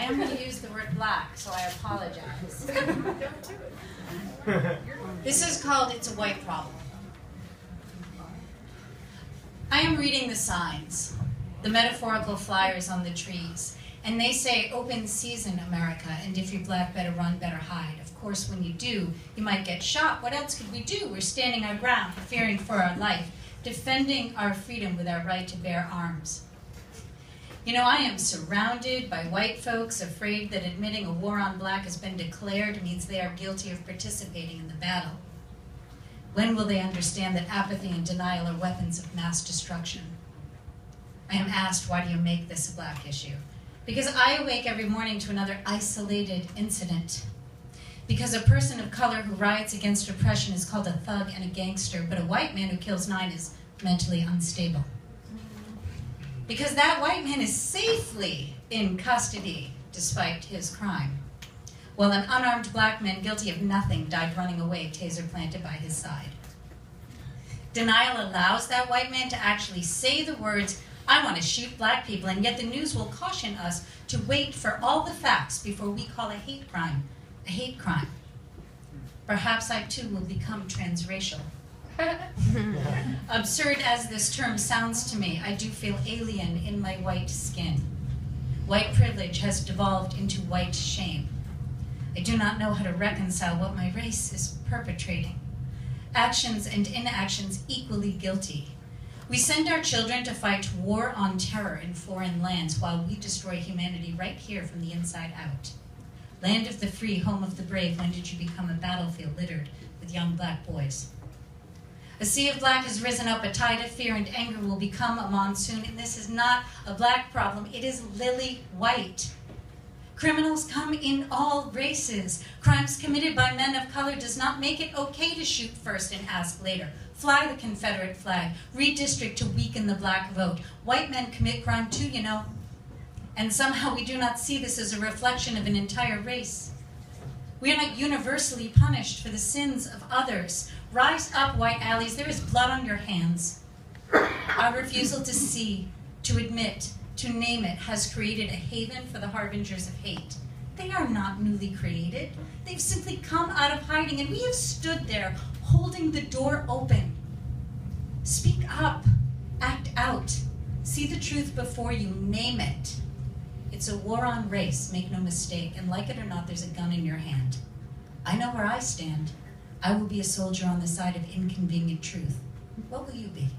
am going to use the word black, so I apologize. This is called It's a White Problem. I am reading the signs, the metaphorical flyers on the trees, and they say, open season, America, and if you're black, better run, better hide. Of course, when you do, you might get shot. What else could we do? We're standing our ground, fearing for our life, defending our freedom with our right to bear arms. You know, I am surrounded by white folks afraid that admitting a war on black has been declared means they are guilty of participating in the battle. When will they understand that apathy and denial are weapons of mass destruction? I am asked, why do you make this a black issue? Because I awake every morning to another isolated incident. Because a person of color who riots against oppression is called a thug and a gangster, but a white man who kills 9 is mentally unstable. Because that white man is safely in custody despite his crime, while an unarmed black man guilty of nothing died running away, taser planted by his side. Denial allows that white man to actually say the words, I want to shoot black people, and yet the news will caution us to wait for all the facts before we call a hate crime a hate crime. Perhaps I too will become transracial. Absurd as this term sounds to me, I do feel alien in my white skin. White privilege has devolved into white shame. I do not know how to reconcile what my race is perpetrating. Actions and inactions equally guilty. We send our children to fight war on terror in foreign lands while we destroy humanity right here from the inside out. Land of the free, home of the brave, when did you become a battlefield littered with young black boys? A sea of black has risen up, a tide of fear and anger will become a monsoon, and this is not a black problem, it is lily white. Criminals come in all races. Crimes committed by men of color does not make it okay to shoot first and ask later. Fly the Confederate flag, redistrict to weaken the black vote. White men commit crime too, you know. And somehow we do not see this as a reflection of an entire race. We are not universally punished for the sins of others. Rise up, white allies, there is blood on your hands. Our refusal to see, to admit, to name it has created a haven for the harbingers of hate. They are not newly created. They've simply come out of hiding, and we have stood there holding the door open. Speak up, act out, see the truth before you, name it. It's a war on race, make no mistake, and like it or not, there's a gun in your hand. I know where I stand. I will be a soldier on the side of inconvenient truth. What will you be?